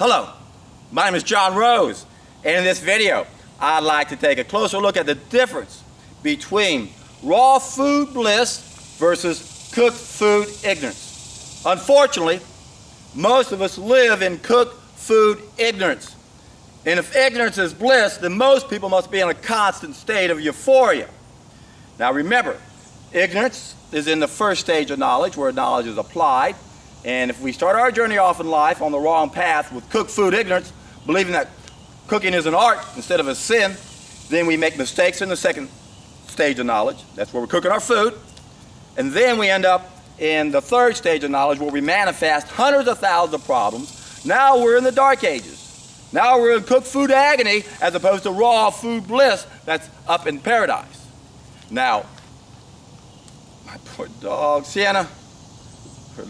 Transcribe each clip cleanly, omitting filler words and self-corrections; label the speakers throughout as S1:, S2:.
S1: Hello, my name is John Rose, and in this video I'd like to take a closer look at the difference between raw food bliss versus cooked food ignorance. Unfortunately, most of us live in cooked food ignorance. And if ignorance is bliss, then most people must be in a constant state of euphoria. Now remember, ignorance is in the first stage of knowledge, where knowledge is applied. And if we start our journey off in life on the wrong path with cooked food ignorance, believing that cooking is an art instead of a sin, then we make mistakes in the second stage of knowledge. That's where we're cooking our food. And then we end up in the third stage of knowledge, where we manifest hundreds of thousands of problems. Now we're in the dark ages. Now we're in cooked food agony as opposed to raw food bliss that's up in paradise. Now, my poor dog, Sienna, her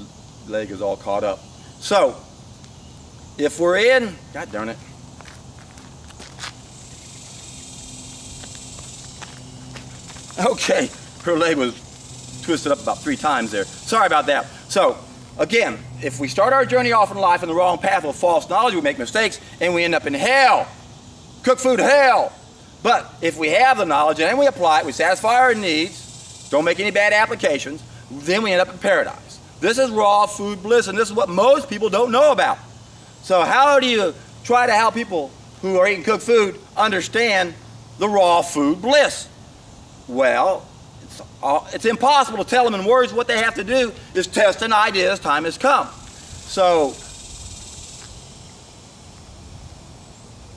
S1: leg is all caught up. So, if we're in, God darn it. Okay, her leg was twisted up about 3 times there. Sorry about that. So, again, if we start our journey off in life in the wrong path with false knowledge, we make mistakes and we end up in hell. Cooked food hell. But if we have the knowledge and we apply it, we satisfy our needs, don't make any bad applications, then we end up in paradise. This is raw food bliss, and this is what most people don't know about. So how do you try to help people who are eating cooked food understand the raw food bliss? Well, it's impossible to tell them in words. What they have to do is test an idea as time has come. So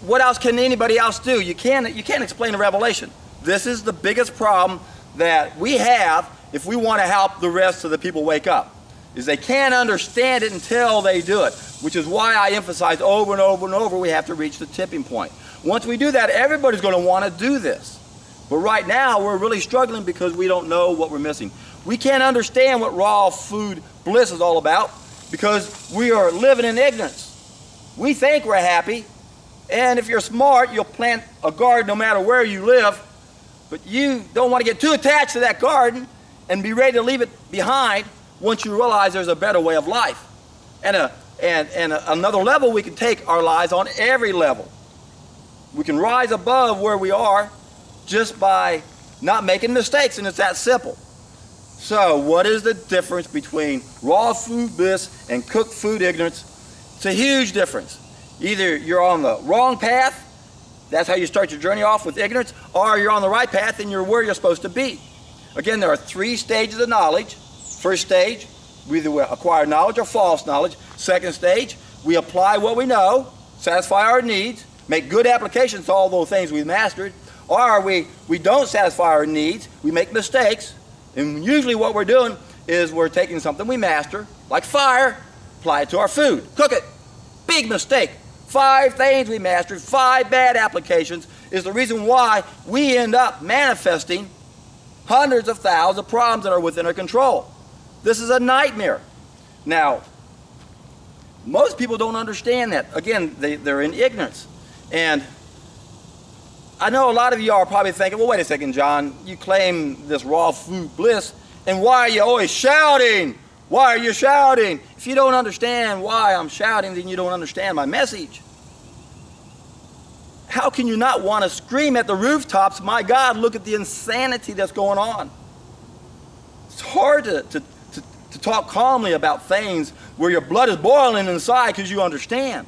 S1: what else can anybody else do? You can't explain a revelation. This is the biggest problem that we have if we want to help the rest of the people wake up, is they can't understand it until they do it, which is why I emphasize over and over and over we have to reach the tipping point. Once we do that, everybody's going to want to do this. But right now, we're really struggling because we don't know what we're missing. We can't understand what raw food bliss is all about because we are living in ignorance. We think we're happy, and if you're smart, you'll plant a garden no matter where you live, but you don't want to get too attached to that garden and be ready to leave it behind once you realize there's a better way of life. And another level, we can take our lives on every level. We can rise above where we are just by not making mistakes, and it's that simple. So what is the difference between raw food bliss and cooked food ignorance? It's a huge difference. Either you're on the wrong path, that's how you start your journey off with ignorance, or you're on the right path and you're where you're supposed to be. Again, there are 3 stages of knowledge. First stage, we either acquire knowledge or false knowledge. Second stage, we apply what we know, satisfy our needs, make good applications to all those things we've mastered. Or we don't satisfy our needs, we make mistakes, and usually what we're doing is we're taking something we master, like fire, apply it to our food, cook it. Big mistake. 5 things we mastered, 5 bad applications is the reason why we end up manifesting hundreds of thousands of problems that are within our control. This is a nightmare. Now, most people don't understand that. Again, they're in ignorance. And I know a lot of you are probably thinking, well, wait a second, John, you claim this raw food bliss, and why are you always shouting? Why are you shouting? If you don't understand why I'm shouting, then you don't understand my message. How can you not want to scream at the rooftops, my God, look at the insanity that's going on? It's hard to talk calmly about things where your blood is boiling inside because you understand.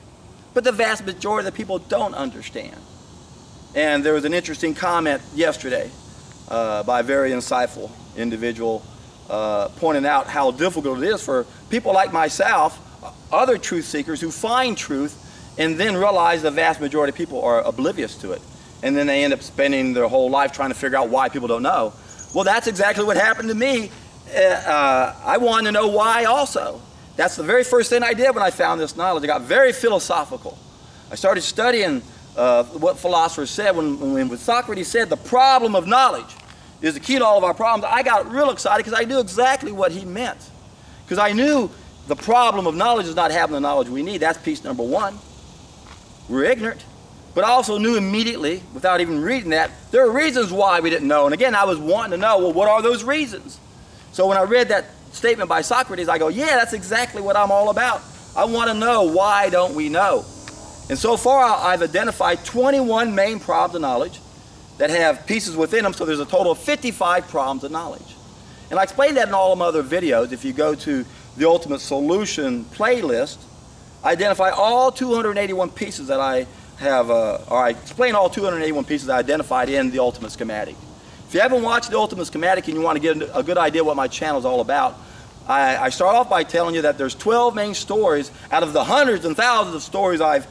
S1: But the vast majority of the people don't understand. And there was an interesting comment yesterday by a very insightful individual pointing out how difficult it is for people like myself, other truth seekers who find truth and then realize the vast majority of people are oblivious to it. And then they end up spending their whole life trying to figure out why people don't know. Well, that's exactly what happened to me. I wanted to know why also. That's the very first thing I did when I found this knowledge. I got very philosophical. I started studying what philosophers said when Socrates said the problem of knowledge is the key to all of our problems. I got real excited because I knew exactly what he meant. Because I knew the problem of knowledge is not having the knowledge we need. That's piece number 1. We're ignorant. But I also knew immediately, without even reading that, there are reasons why we didn't know. And again, I was wanting to know, well, what are those reasons? So when I read that statement by Socrates, I go, yeah, that's exactly what I'm all about. I want to know, why don't we know? And so far, I've identified 21 main problems of knowledge that have pieces within them, so there's a total of 55 problems of knowledge. And I explained that in all of my other videos. If you go to the Ultimate Solution playlist, I identify all 281 pieces that I have, or I explain all 281 pieces I identified in the Ultimate Schematic. If you haven't watched the Ultimate Schematic and you want to get a good idea what my channel is all about, I start off by telling you that there's 12 main stories out of the hundreds and thousands of stories I've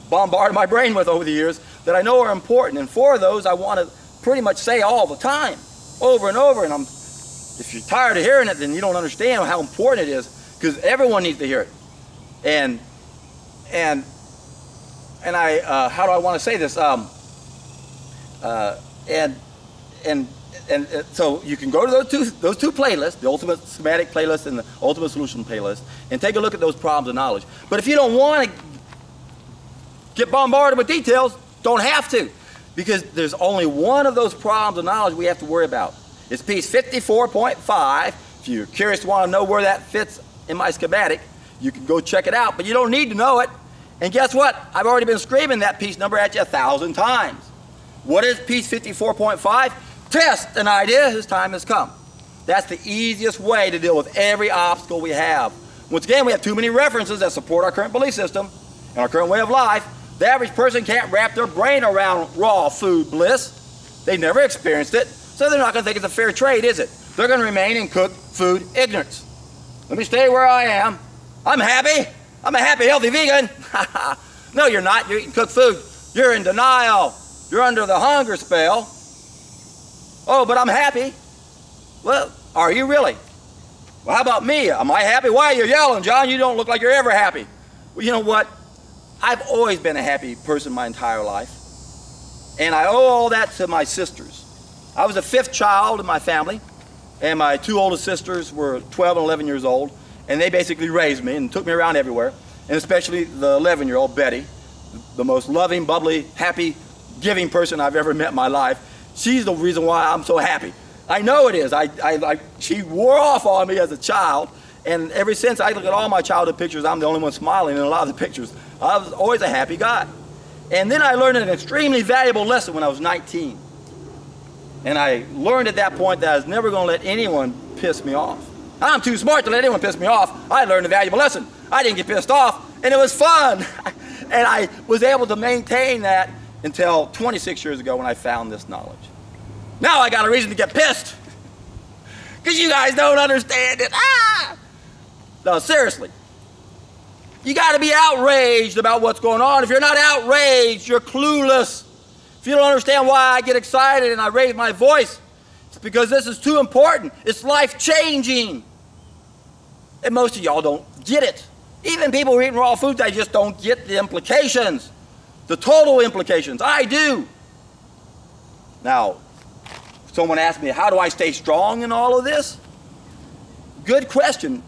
S1: bombarded my brain with over the years that I know are important. And 4 of those I want to pretty much say all the time, over and over. And if you're tired of hearing it, then you don't understand how important it is, because everyone needs to hear it. And how do I want to say this? So you can go to those two playlists, the Ultimate Schematic playlist and the Ultimate Solution playlist, and take a look at those problems of knowledge. But if you don't want to get bombarded with details, don't have to, because there's only one of those problems of knowledge we have to worry about. It's piece 54.5. If you're curious to want to know where that fits in my schematic, you can go check it out, but you don't need to know it. And guess what? I've already been screaming that piece number at you 1,000 times. What is piece 54.5? Test an idea, his time has come. That's the easiest way to deal with every obstacle we have. Once again, we have too many references that support our current belief system and our current way of life. The average person can't wrap their brain around raw food bliss. They've never experienced it, so they're not going to think it's a fair trade, is it? They're going to remain in cooked food ignorance. Let me stay where I am. I'm happy. I'm a happy, healthy vegan. No, you're not. You're eating cooked food. You're in denial. You're under the hunger spell. Oh, but I'm happy. Well, are you really? Well, how about me? Am I happy? Why are you yelling, John? You don't look like you're ever happy. Well, you know what? I've always been a happy person my entire life. And I owe all that to my sisters. I was the 5th child in my family, and my 2 oldest sisters were 12 and 11 years old, and they basically raised me and took me around everywhere, and especially the 11-year-old Betty, the most loving, bubbly, happy, giving person I've ever met in my life. She's the reason why I'm so happy. I know it is. She wore off on me as a child, and ever since I look at all my childhood pictures, I'm the only one smiling in a lot of the pictures. I was always a happy guy. And then I learned an extremely valuable lesson when I was 19. And I learned at that point that I was never going to let anyone piss me off. I'm too smart to let anyone piss me off. I learned a valuable lesson. I didn't get pissed off, and it was fun. And I was able to maintain that until 26 years ago when I found this knowledge. Now I got a reason to get pissed, because you guys don't understand it. No, seriously. You got to be outraged about what's going on. If you're not outraged, you're clueless. If you don't understand why I get excited and I raise my voice, it's because this is too important. It's life-changing. And most of y'all don't get it. Even people who are eating raw foods, they just don't get the implications, the total implications. I do. Now, someone asked me, how do I stay strong in all of this? Good question.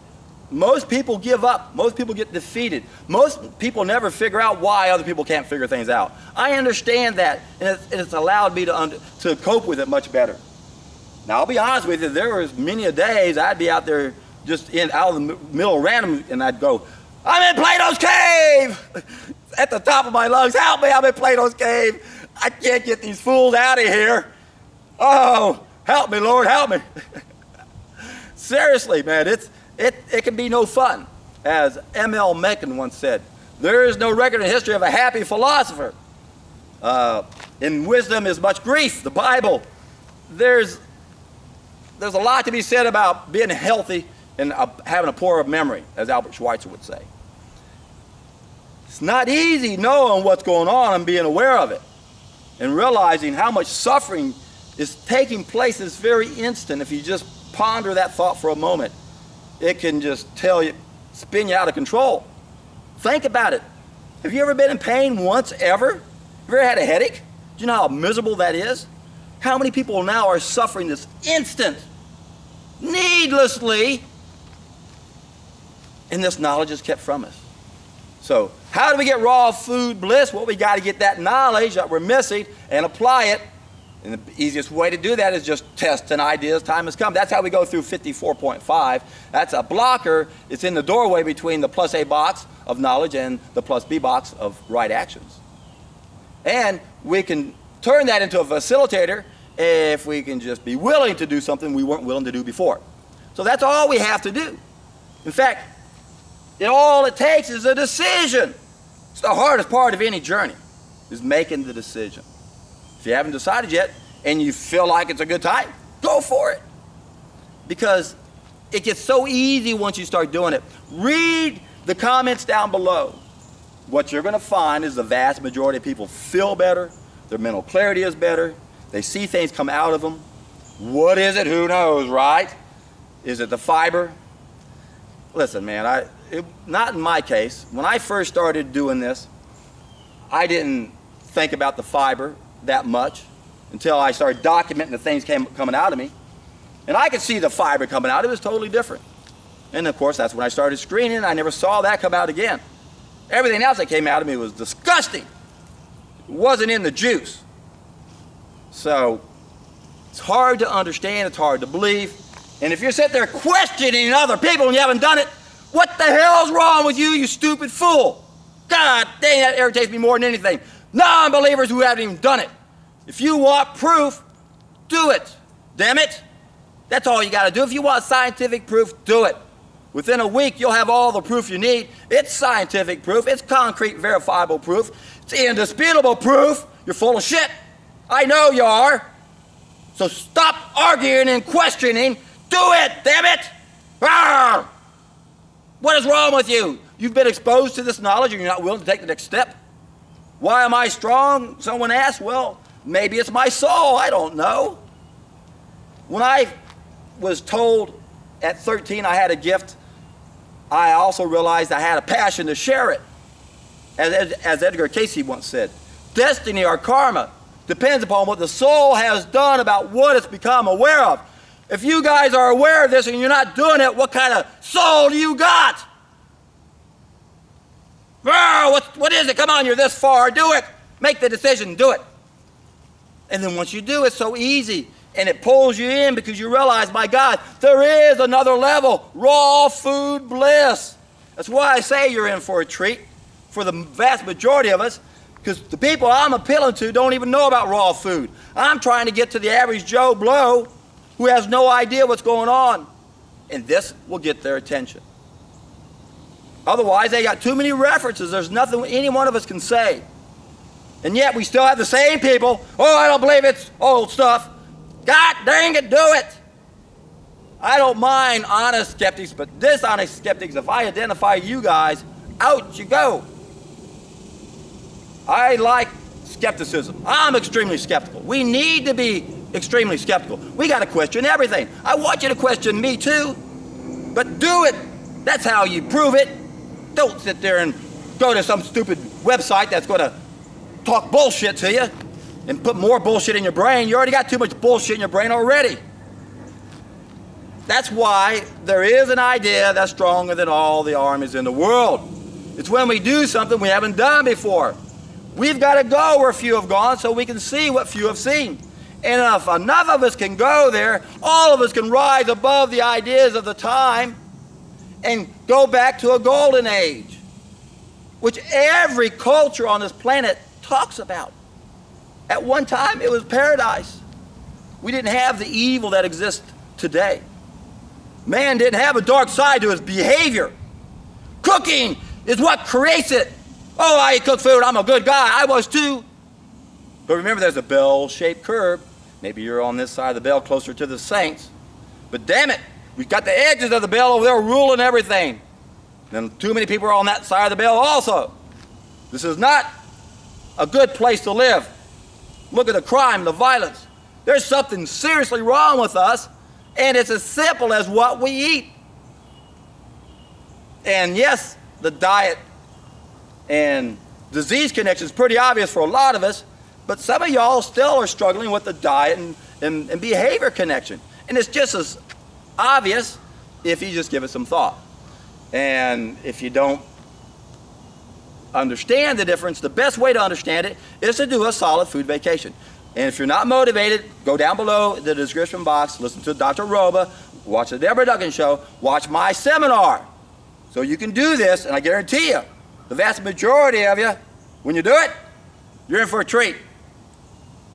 S1: Most people give up. Most people get defeated. Most people never figure out why other people can't figure things out. I understand that, and it's allowed me to cope with it much better. Now, I'll be honest with you, there was many a days I'd be out there just out of the middle of random, and I'd go, I'm in Plato's cave! At the top of my lungs, help me, I'm in Plato's cave. I can't get these fools out of here. Oh, help me, Lord, help me. Seriously, man, it can be no fun. As M.L. Mencken once said, there is no record in history of a happy philosopher. In wisdom is much grief, the Bible. There's a lot to be said about being healthy and having a poor memory, as Albert Schweitzer would say. It's not easy knowing what's going on and being aware of it and realizing how much suffering is taking place this very instant. If you just ponder that thought for a moment, it can just spin you out of control. Think about it. Have you ever been in pain once, ever? Have you ever had a headache? Do you know how miserable that is? How many people now are suffering this instant, needlessly, and this knowledge is kept from us? So, how do we get raw food bliss? Well, we got to get that knowledge that we're missing and apply it And the easiest way to do that is just test an idea as time has come. That's how we go through 54.5. That's a blocker. It's in the doorway between the plus A box of knowledge and the plus B box of right actions. And we can turn that into a facilitator if we can just be willing to do something we weren't willing to do before. So that's all we have to do. In fact, all it takes is a decision. It's the hardest part of any journey, is making the decision. If you haven't decided yet and you feel like it's a good time, go for it. Because it gets so easy once you start doing it. Read the comments down below. What you're going to find is the vast majority of people feel better. Their mental clarity is better. They see things come out of them. What is it? Who knows, right? Is it the fiber? Listen, man, not in my case. When I first started doing this, I didn't think about the fiber that much until I started documenting the things coming out of me. And I could see the fiber coming out. It was totally different. And of course, that's when I started screening. I never saw that come out again. Everything else that came out of me was disgusting. It wasn't in the juice. So it's hard to understand. It's hard to believe. And if you're sitting there questioning other people and you haven't done it, what the hell's wrong with you, you stupid fool? God dang, that irritates me more than anything. Non-believers who haven't even done it. If you want proof, do it. Damn it. That's all you got to do. If you want scientific proof, do it. Within a week, you'll have all the proof you need. It's scientific proof. It's concrete, verifiable proof. It's indisputable proof. You're full of shit. I know you are. So stop arguing and questioning. Do it, damn it. Arr! What is wrong with you? You've been exposed to this knowledge and you're not willing to take the next step? Why am I strong? Someone asked. Well, maybe it's my soul. I don't know. When I was told at 13 I had a gift, I also realized I had a passion to share it. As Edgar Cayce once said, destiny or karma depends upon what the soul has done about what it's become aware of. If you guys are aware of this and you're not doing it, what kind of soul do you got? What is it? Come on, you're this far. Do it. Make the decision. Do it. And then once you do, it's so easy. And it pulls you in because you realize, my God, there is another level. Raw food bliss. That's why I say you're in for a treat for the vast majority of us, because the people I'm appealing to don't even know about raw food. I'm trying to get to the average Joe Blow who has no idea what's going on. And this will get their attention. Otherwise, they got too many references. There's nothing any one of us can say. And yet we still have the same people. Oh, I don't believe it's old stuff. God dang it, do it. I don't mind honest skeptics, but dishonest skeptics, if I identify you guys, out you go. I like skepticism. I'm extremely skeptical. We need to be extremely skeptical. We got to question everything. I want you to question me too, but do it. That's how you prove it. Don't sit there and go to some stupid website that's going to talk bullshit to you and put more bullshit in your brain. You already got too much bullshit in your brain already. That's why there is an idea that's stronger than all the armies in the world. It's when we do something we haven't done before. We've got to go where few have gone so we can see what few have seen. And if enough of us can go there, all of us can rise above the ideas of the time and go back to a golden age, which every culture on this planet talks about. At one time, it was paradise. We didn't have the evil that exists today. Man didn't have a dark side to his behavior. Cooking is what creates it. Oh, I cook food, I'm a good guy. I was too. But remember, there's a bell-shaped curve. Maybe you're on this side of the bell closer to the saints. But damn it, we've got the edges of the bell over there ruling everything. And too many people are on that side of the bell also. This is not a good place to live. Look at the crime, the violence. There's something seriously wrong with us, and it's as simple as what we eat. And yes, the diet and disease connection is pretty obvious for a lot of us, but some of y'all still are struggling with the diet and behavior connection. And it's just as obvious if you just give it some thought. And if you don't understand the difference, the best way to understand it is to do a solid food vacation. And if you're not motivated, go down below the description box, listen to Dr. Roba, watch the Deborah Duggan Show, watch my seminar. So you can do this, and I guarantee you, the vast majority of you, when you do it, you're in for a treat.